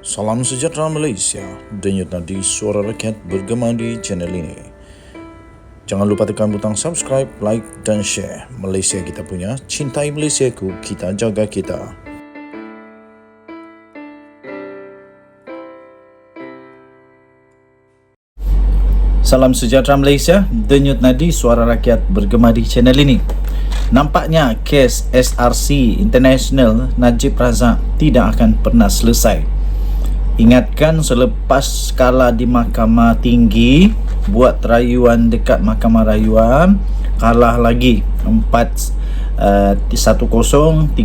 Salam sejahtera Malaysia, denyut nadi suara rakyat bergema di channel ini. Jangan lupa tekan butang subscribe, like dan share. Malaysia kita punya, cintai Malaysiaku, kita jaga kita. Salam sejahtera Malaysia, denyut nadi suara rakyat bergema di channel ini. Nampaknya kes SRC International Najib Razak tidak akan pernah selesai. Ingatkan selepas kalah di Mahkamah Tinggi, buat rayuan dekat Mahkamah Rayuan, kalah lagi 1-0, 3-0,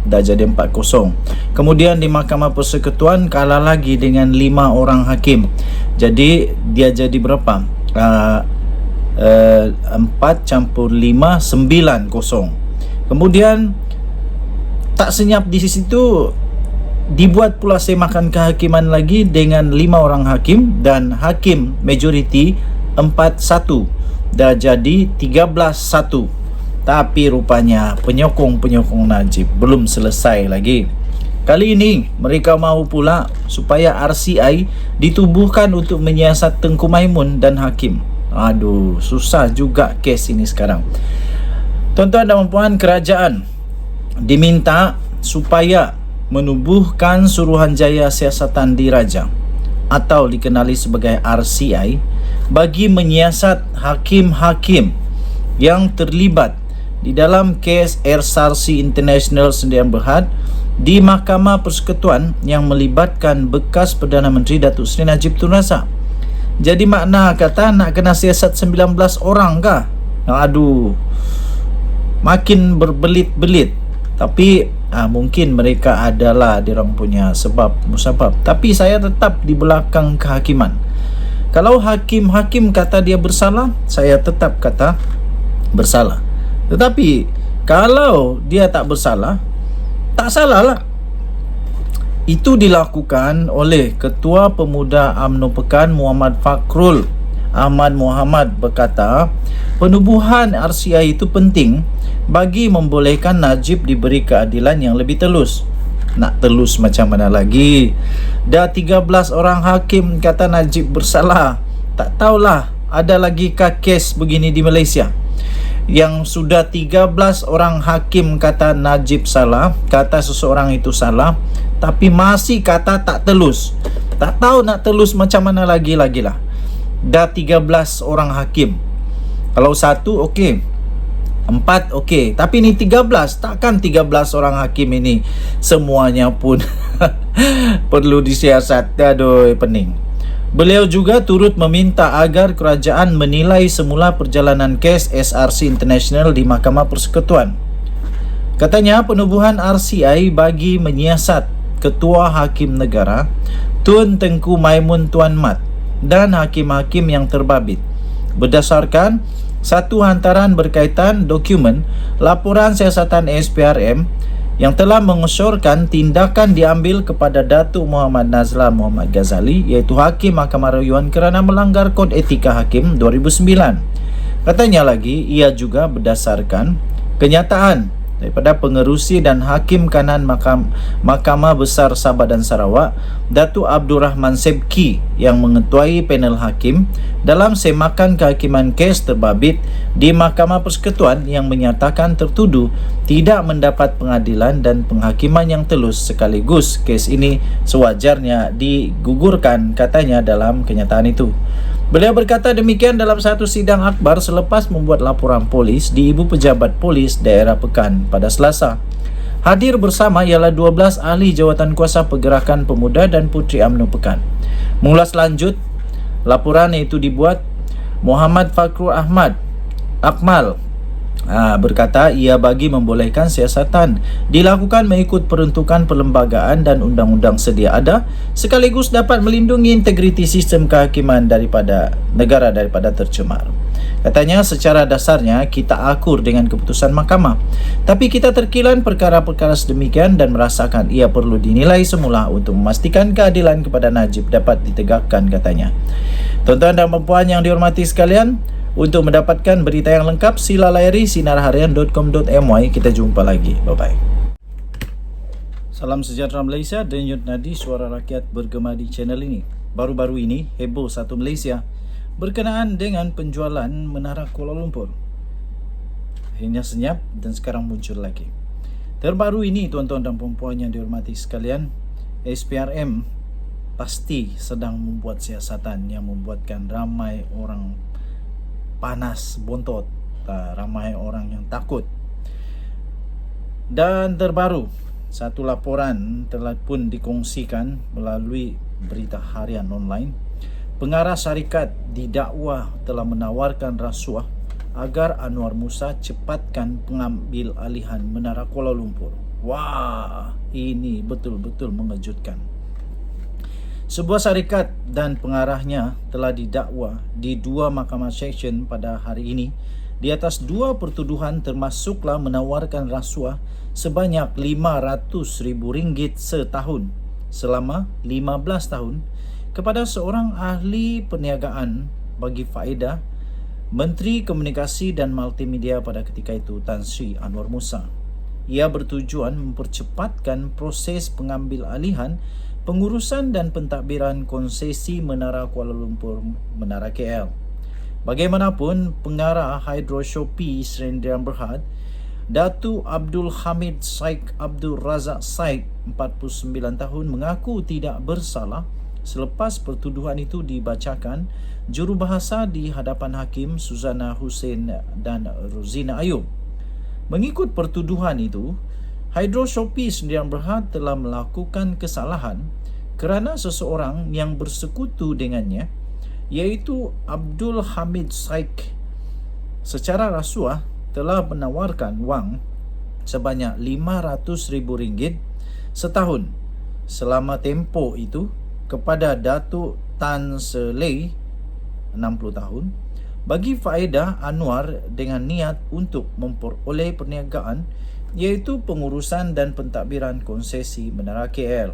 dah jadi 4-0. Kemudian di Mahkamah Persekutuan kalah lagi dengan 5 orang hakim. Jadi dia jadi berapa? 4 campur 5, 9-0. Kemudian tak senyap di situ, dibuat pula semakan kehakiman lagi dengan 5 orang hakim dan hakim majoriti 4-1, dah jadi 13-1. Tapi rupanya penyokong-penyokong Najib belum selesai lagi. Kali ini mereka mahu pula supaya RCI ditubuhkan untuk menyiasat Tengku Maimun dan hakim. Aduh, susah juga kes ini sekarang. Tuan-tuan dan puan, kerajaan diminta supaya menubuhkan Suruhanjaya Siasatan Diraja atau dikenali sebagai RCI bagi menyiasat hakim-hakim yang terlibat di dalam kes SRC International Sdn Bhd di Mahkamah Persekutuan yang melibatkan bekas Perdana Menteri Datuk Seri Najib Tun Razak. Jadi makna kata nak kena siasat 19 orang kah? Aduh, makin berbelit-belit. Tapi mungkin mereka adalah diorang punya sebab musabab. Tapi saya tetap di belakang kehakiman. Kalau hakim-hakim kata dia bersalah, saya tetap kata bersalah. Tetapi kalau dia tak bersalah, tak salah lah. Itu dilakukan oleh Ketua Pemuda UMNO Pekan Muhammad Fakrul Ahmad Muhammad berkata, penubuhan RCI itu penting bagi membolehkan Najib diberi keadilan yang lebih telus. Nak telus macam mana lagi? Dah 13 orang hakim kata Najib bersalah. Tak tahulah ada lagi kes begini di Malaysia. Yang sudah 13 orang hakim kata Najib salah, kata seseorang itu salah, tapi masih kata tak telus. Tak tahu nak telus macam mana lagi-lagilah. Dah 13 orang hakim. Kalau 1 okey, 4 okey, tapi ni 13. Takkan 13 orang hakim ini semuanya pun perlu disiasat. Aduh, pening. Beliau juga turut meminta agar kerajaan menilai semula perjalanan kes SRC International di Mahkamah Persekutuan. Katanya penubuhan RCI bagi menyiasat Ketua Hakim Negara Tun Tengku Maimun Tuan Mat dan hakim-hakim yang terbabit berdasarkan satu hantaran berkaitan dokumen laporan siasatan SPRM yang telah mengesyorkan tindakan diambil kepada Datuk Muhammad Nazla Muhammad Ghazali, iaitu Hakim Mahkamah Rayuan kerana melanggar Kod Etika Hakim 2009. Katanya lagi, ia juga berdasarkan kenyataan daripada pengerusi dan Hakim Kanan Mahkamah Besar Sabah dan Sarawak, Datuk Abdul Rahman Sebki, yang mengetuai panel hakim dalam semakan kehakiman kes terbabit di Mahkamah Persekutuan yang menyatakan tertuduh tidak mendapat pengadilan dan penghakiman yang telus, sekaligus kes ini sewajarnya digugurkan, katanya dalam kenyataan itu. Beliau berkata demikian dalam satu sidang akbar selepas membuat laporan polis di Ibu Pejabat Polis Daerah Pekan pada Selasa. Hadir bersama ialah 12 ahli jawatan kuasa Pergerakan Pemuda dan Puteri UMNO Pekan. Mengulas lanjut, laporan itu dibuat Muhammad Fakrul Ahmad Akmal berkata ia bagi membolehkan siasatan dilakukan mengikut peruntukan perlembagaan dan undang-undang sedia ada, sekaligus dapat melindungi integriti sistem kehakiman daripada negara daripada tercemar. Katanya secara dasarnya kita akur dengan keputusan mahkamah, tapi kita terkilan perkara-perkara sedemikian dan merasakan ia perlu dinilai semula untuk memastikan keadilan kepada Najib dapat ditegakkan, katanya. Tuan-tuan dan puan yang dihormati sekalian, untuk mendapatkan berita yang lengkap, sila layari sinarharian.com.my. Kita jumpa lagi. Bye-bye. Salam sejahtera Malaysia, denyut nadi suara rakyat bergema di channel ini. Baru-baru ini, heboh satu Malaysia berkenaan dengan penjualan Menara Kuala Lumpur. Akhirnya senyap dan sekarang muncul lagi. Terbaru ini, tuan-tuan dan puan-puan yang dihormati sekalian, SPRM pasti sedang membuat siasatan yang membuatkan ramai orang panas bontot, ramai orang yang takut. Dan terbaru, satu laporan telah pun dikongsikan melalui berita harian online. Pengarah syarikat didakwa telah menawarkan rasuah agar Anwar Musa cepatkan pengambil alihan Menara Kuala Lumpur. Wah, ini betul-betul mengejutkan. Sebuah syarikat dan pengarahnya telah didakwa di dua mahkamah seksyen pada hari ini di atas dua pertuduhan, termasuklah menawarkan rasuah sebanyak RM500,000 setahun selama 15 tahun kepada seorang ahli perniagaan bagi faedah Menteri Komunikasi dan Multimedia pada ketika itu, Tan Sri Anwar Musa. Ia bertujuan mempercepatkan proses pengambil alihan pengurusan dan pentadbiran konsesi Menara Kuala Lumpur, Menara KL. Bagaimanapun, pengarah Hydro Shopee Sdn Bhd, Datu Abdul Hamid Saik Abdul Razak Saik, 49 tahun, mengaku tidak bersalah selepas pertuduhan itu dibacakan jurubahasa di hadapan Hakim Suzana Hussein dan Rozina Ayub. Mengikut pertuduhan itu, Hydro Shopee Sdn Bhd telah melakukan kesalahan kerana seseorang yang bersekutu dengannya, iaitu Abdul Hamid Saik, secara rasuah telah menawarkan wang sebanyak RM500,000 setahun selama tempoh itu kepada Datuk Tan Selei, 60 tahun, bagi faedah Anwar dengan niat untuk memperoleh perniagaan, iaitu pengurusan dan pentadbiran konsesi Menara KL.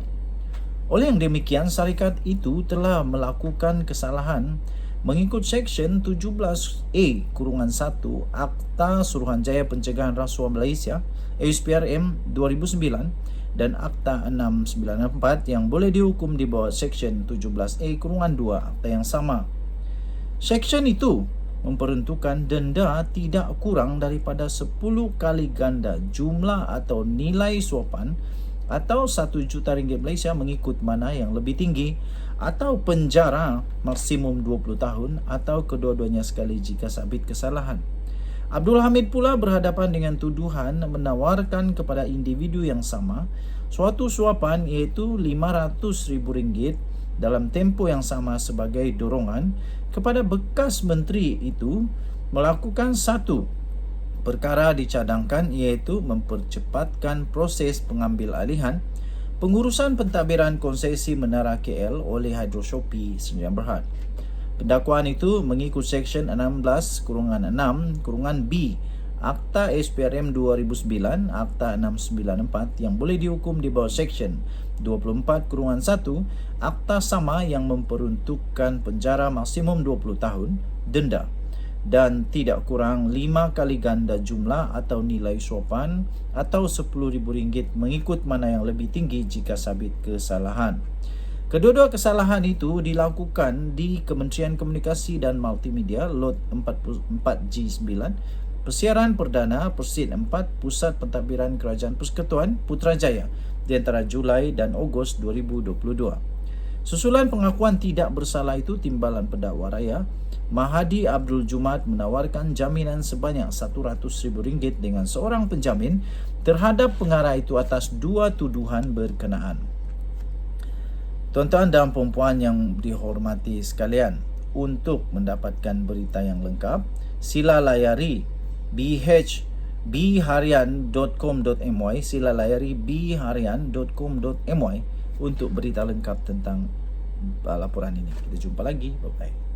Oleh yang demikian, syarikat itu telah melakukan kesalahan mengikut Seksyen 17A-1 Akta Suruhanjaya Pencegahan Rasuah Malaysia SPRM 2009 dan Akta 694 yang boleh dihukum di bawah Seksyen 17A-2 Akta yang sama. Seksyen itu memperuntukkan denda tidak kurang daripada 10 kali ganda jumlah atau nilai suapan atau RM1 juta Malaysia mengikut mana yang lebih tinggi, atau penjara maksimum 20 tahun atau kedua-duanya sekali jika sabit kesalahan. Abdul Hamid pula berhadapan dengan tuduhan menawarkan kepada individu yang sama suatu suapan, iaitu RM500,000 dalam tempoh yang sama sebagai dorongan kepada bekas menteri itu melakukan satu perkara dicadangkan, iaitu mempercepatkan proses pengambil alihan pengurusan pentadbiran konsesi Menara KL oleh Hydro Shopee Sdn Bhd. Pendakwaan itu mengikut Seksyen 16-6-B Akta SPRM 2009, Akta 694 yang boleh dihukum di bawah Seksyen 24-1 Akta sama yang memperuntukkan penjara maksimum 20 tahun, denda dan tidak kurang 5 kali ganda jumlah atau nilai suapan atau RM10,000 mengikut mana yang lebih tinggi jika sabit kesalahan. Kedua-dua kesalahan itu dilakukan di Kementerian Komunikasi dan Multimedia Lot 44G9, Persiaran Perdana Persit 4, Pusat Pentadbiran Kerajaan Persekutuan Putrajaya di antara Julai dan Ogos 2022. Susulan pengakuan tidak bersalah itu, timbalan pendakwa raya Mahadi Abdul Jumaat menawarkan jaminan sebanyak RM100,000 dengan seorang penjamin terhadap pengarah itu atas dua tuduhan berkenaan. Tuan-tuan dan puan-puan yang dihormati sekalian, untuk mendapatkan berita yang lengkap, sila layari bharian.com.my, sila layari bharian.com.my untuk berita lengkap tentang laporan ini. Kita jumpa lagi. Bye-bye.